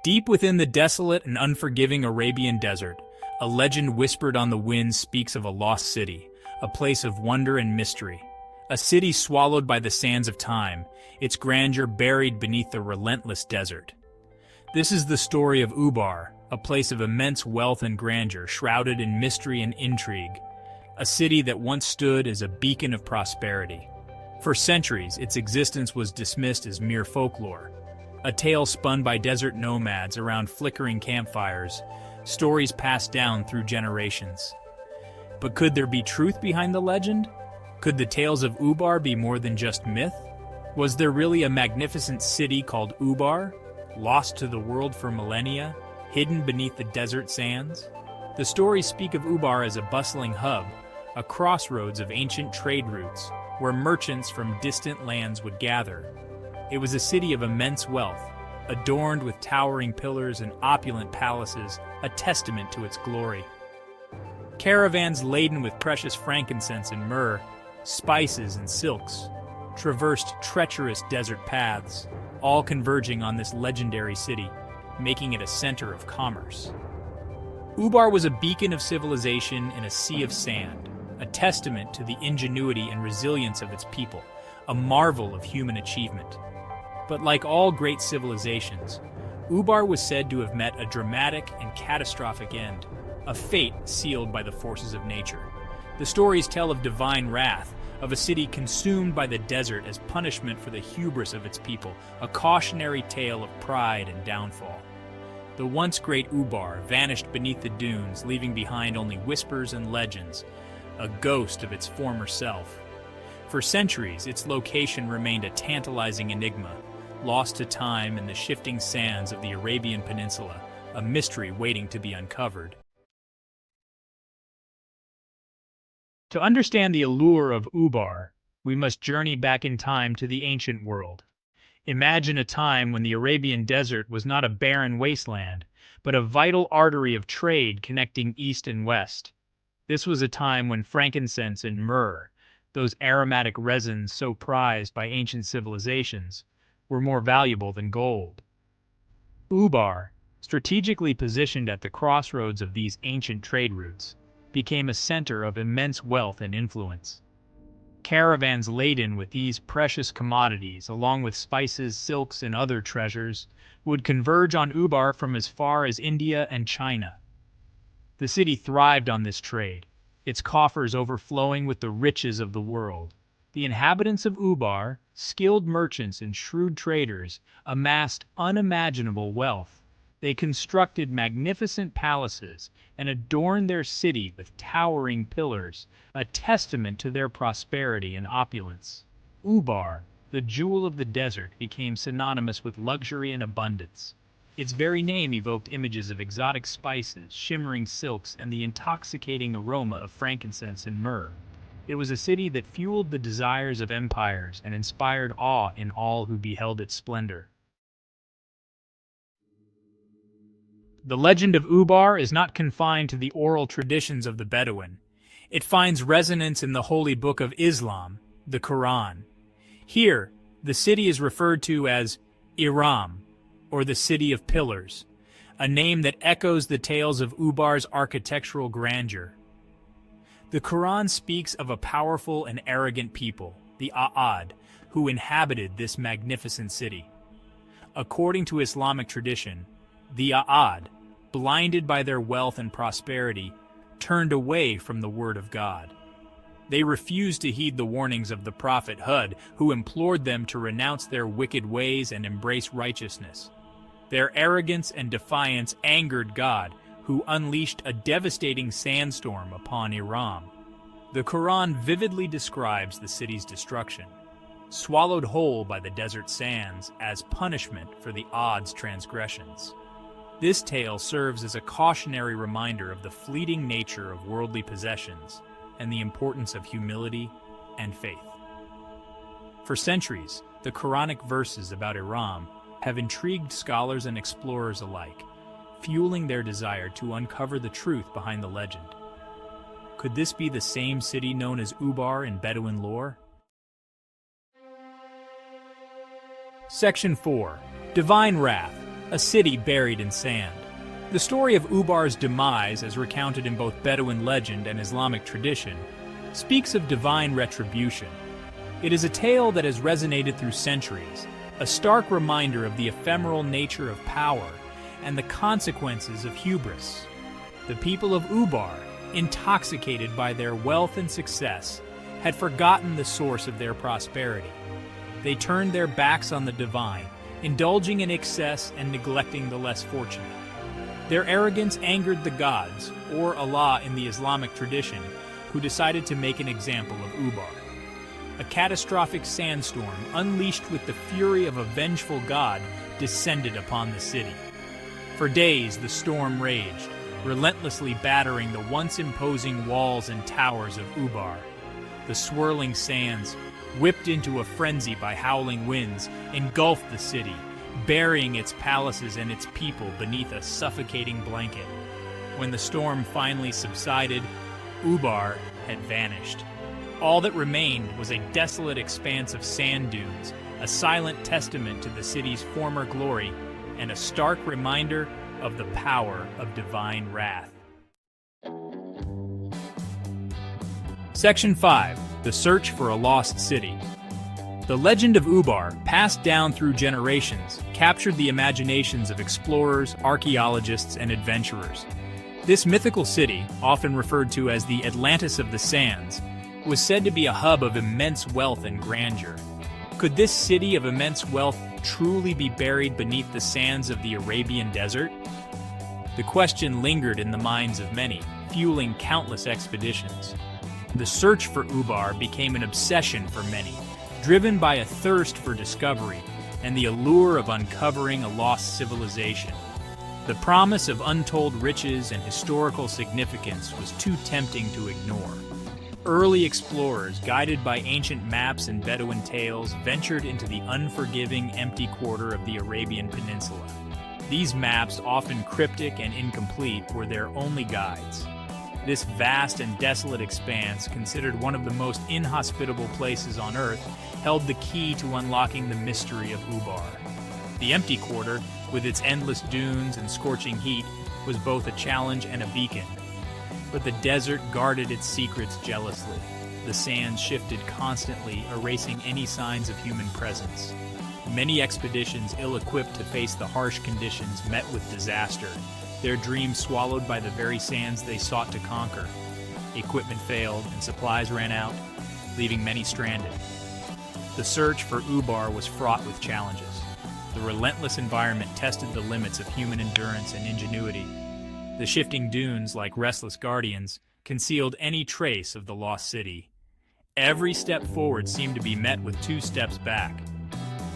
Deep within the desolate and unforgiving Arabian desert, a legend whispered on the wind speaks of a lost city, a place of wonder and mystery. A city swallowed by the sands of time, its grandeur buried beneath the relentless desert. This is the story of Ubar, a place of immense wealth and grandeur shrouded in mystery and intrigue. A city that once stood as a beacon of prosperity. For centuries, its existence was dismissed as mere folklore. A tale spun by desert nomads around flickering campfires, stories passed down through generations. But could there be truth behind the legend? Could the tales of Ubar be more than just myth? Was there really a magnificent city called Ubar, lost to the world for millennia, hidden beneath the desert sands? The stories speak of Ubar as a bustling hub, a crossroads of ancient trade routes, where merchants from distant lands would gather. It was a city of immense wealth, adorned with towering pillars and opulent palaces, a testament to its glory. Caravans laden with precious frankincense and myrrh, spices and silks, traversed treacherous desert paths, all converging on this legendary city, making it a center of commerce. Ubar was a beacon of civilization in a sea of sand, a testament to the ingenuity and resilience of its people, a marvel of human achievement. But like all great civilizations, Ubar was said to have met a dramatic and catastrophic end, a fate sealed by the forces of nature. The stories tell of divine wrath, of a city consumed by the desert as punishment for the hubris of its people, a cautionary tale of pride and downfall. The once great Ubar vanished beneath the dunes, leaving behind only whispers and legends, a ghost of its former self. For centuries, its location remained a tantalizing enigma, lost to time in the shifting sands of the Arabian Peninsula, a mystery waiting to be uncovered. To understand the allure of Ubar, we must journey back in time to the ancient world. Imagine a time when the Arabian desert was not a barren wasteland, but a vital artery of trade connecting east and west. This was a time when frankincense and myrrh, those aromatic resins so prized by ancient civilizations, were more valuable than gold. Ubar, strategically positioned at the crossroads of these ancient trade routes, became a center of immense wealth and influence. Caravans laden with these precious commodities, along with spices, silks, and other treasures, would converge on Ubar from as far as India and China. The city thrived on this trade, its coffers overflowing with the riches of the world. The inhabitants of Ubar, skilled merchants and shrewd traders, amassed unimaginable wealth. They constructed magnificent palaces and adorned their city with towering pillars, a testament to their prosperity and opulence. Ubar, the jewel of the desert, became synonymous with luxury and abundance. Its very name evoked images of exotic spices, shimmering silks, and the intoxicating aroma of frankincense and myrrh. It was a city that fueled the desires of empires and inspired awe in all who beheld its splendor. The legend of Ubar is not confined to the oral traditions of the Bedouin. It finds resonance in the holy book of Islam, the Quran. Here, the city is referred to as Iram, or the City of Pillars, a name that echoes the tales of Ubar's architectural grandeur. The Quran speaks of a powerful and arrogant people, the A'ad, who inhabited this magnificent city. According to Islamic tradition, the A'ad, blinded by their wealth and prosperity, turned away from the word of God. They refused to heed the warnings of the prophet Hud, who implored them to renounce their wicked ways and embrace righteousness. Their arrogance and defiance angered God, who unleashed a devastating sandstorm upon Iram. The Quran vividly describes the city's destruction, swallowed whole by the desert sands as punishment for the Aad's transgressions. This tale serves as a cautionary reminder of the fleeting nature of worldly possessions and the importance of humility and faith. For centuries, the Quranic verses about Iram have intrigued scholars and explorers alike, fueling their desire to uncover the truth behind the legend. Could this be the same city known as Ubar in Bedouin lore? Section 4. Divine Wrath, a city buried in sand. The story of Ubar's demise, as recounted in both Bedouin legend and Islamic tradition, speaks of divine retribution. It is a tale that has resonated through centuries, a stark reminder of the ephemeral nature of power and the consequences of hubris. The people of Ubar, intoxicated by their wealth and success, had forgotten the source of their prosperity. They turned their backs on the divine, indulging in excess and neglecting the less fortunate. Their arrogance angered the gods, or Allah in the Islamic tradition, who decided to make an example of Ubar. A catastrophic sandstorm, unleashed with the fury of a vengeful god, descended upon the city. For days the storm raged, relentlessly battering the once imposing walls and towers of Ubar. The swirling sands, whipped into a frenzy by howling winds, engulfed the city, burying its palaces and its people beneath a suffocating blanket. When the storm finally subsided, Ubar had vanished. All that remained was a desolate expanse of sand dunes, a silent testament to the city's former glory, and a stark reminder of the power of divine wrath. Section 5. The Search for a Lost City. The legend of Ubar, passed down through generations, captured the imaginations of explorers, archaeologists, and adventurers. This mythical city, often referred to as the Atlantis of the Sands, was said to be a hub of immense wealth and grandeur. Could this city of immense wealth truly be buried beneath the sands of the Arabian desert? The question lingered in the minds of many, fueling countless expeditions. The search for Ubar became an obsession for many, driven by a thirst for discovery and the allure of uncovering a lost civilization. The promise of untold riches and historical significance was too tempting to ignore. Early explorers, guided by ancient maps and Bedouin tales, ventured into the unforgiving, empty quarter of the Arabian Peninsula. These maps, often cryptic and incomplete, were their only guides. This vast and desolate expanse, considered one of the most inhospitable places on Earth, held the key to unlocking the mystery of Ubar. The empty quarter, with its endless dunes and scorching heat, was both a challenge and a beacon. But the desert guarded its secrets jealously. The sands shifted constantly, erasing any signs of human presence. Many expeditions ill-equipped to face the harsh conditions met with disaster, their dreams swallowed by the very sands they sought to conquer. Equipment failed and supplies ran out, leaving many stranded. The search for Ubar was fraught with challenges. The relentless environment tested the limits of human endurance and ingenuity. The shifting dunes, like restless guardians, concealed any trace of the lost city. Every step forward seemed to be met with 2 steps back.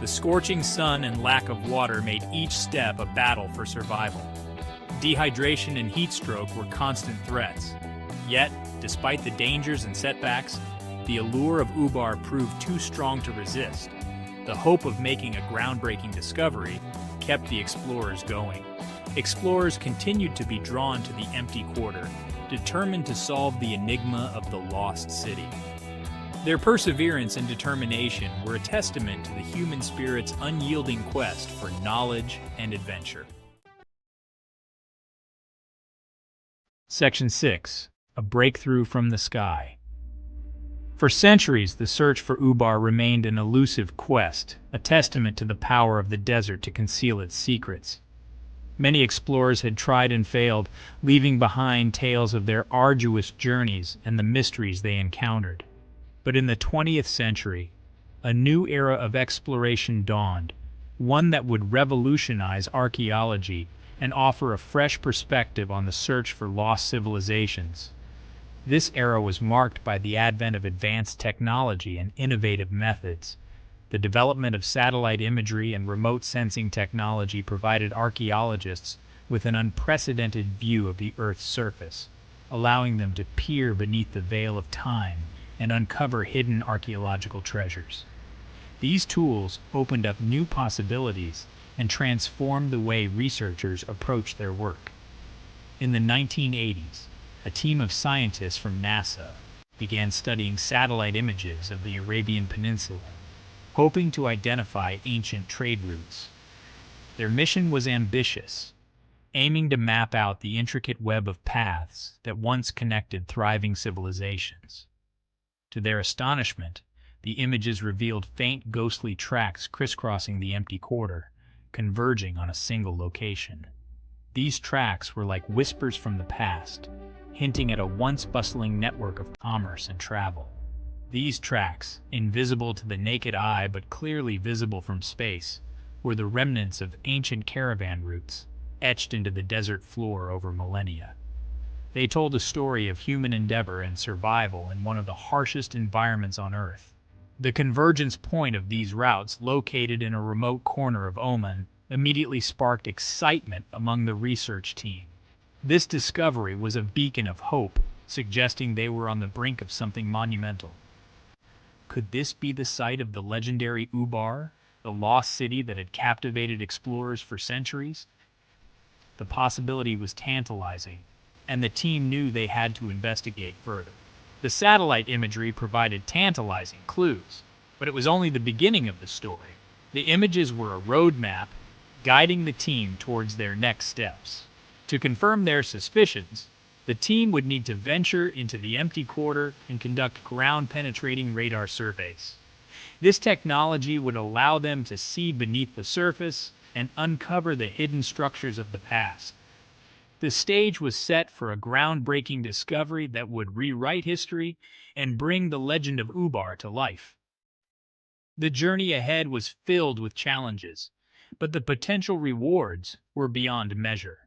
The scorching sun and lack of water made each step a battle for survival. Dehydration and heat stroke were constant threats. Yet, despite the dangers and setbacks, the allure of Ubar proved too strong to resist. The hope of making a groundbreaking discovery kept the explorers going. Explorers continued to be drawn to the empty quarter, determined to solve the enigma of the lost city. Their perseverance and determination were a testament to the human spirit's unyielding quest for knowledge and adventure. Section 6. A Breakthrough from the Sky. For centuries, the search for Ubar remained an elusive quest, a testament to the power of the desert to conceal its secrets. Many explorers had tried and failed, leaving behind tales of their arduous journeys and the mysteries they encountered. But in the 20th century, a new era of exploration dawned, one that would revolutionize archaeology and offer a fresh perspective on the search for lost civilizations. This era was marked by the advent of advanced technology and innovative methods. The development of satellite imagery and remote sensing technology provided archaeologists with an unprecedented view of the Earth's surface, allowing them to peer beneath the veil of time and uncover hidden archaeological treasures. These tools opened up new possibilities and transformed the way researchers approached their work. In the 1980s, a team of scientists from NASA began studying satellite images of the Arabian Peninsula, hoping to identify ancient trade routes. Their mission was ambitious, aiming to map out the intricate web of paths that once connected thriving civilizations. To their astonishment, the images revealed faint ghostly tracks crisscrossing the empty quarter, converging on a single location. These tracks were like whispers from the past, hinting at a once bustling network of commerce and travel. These tracks, invisible to the naked eye but clearly visible from space, were the remnants of ancient caravan routes, etched into the desert floor over millennia. They told a story of human endeavor and survival in one of the harshest environments on Earth. The convergence point of these routes, located in a remote corner of Oman, immediately sparked excitement among the research team. This discovery was a beacon of hope, suggesting they were on the brink of something monumental. Could this be the site of the legendary Ubar, the lost city that had captivated explorers for centuries? The possibility was tantalizing, and the team knew they had to investigate further. The satellite imagery provided tantalizing clues, but it was only the beginning of the story. The images were a roadmap guiding the team towards their next steps. To confirm their suspicions, the team would need to venture into the empty quarter and conduct ground-penetrating radar surveys. This technology would allow them to see beneath the surface and uncover the hidden structures of the past. The stage was set for a groundbreaking discovery that would rewrite history and bring the legend of Ubar to life. The journey ahead was filled with challenges, but the potential rewards were beyond measure.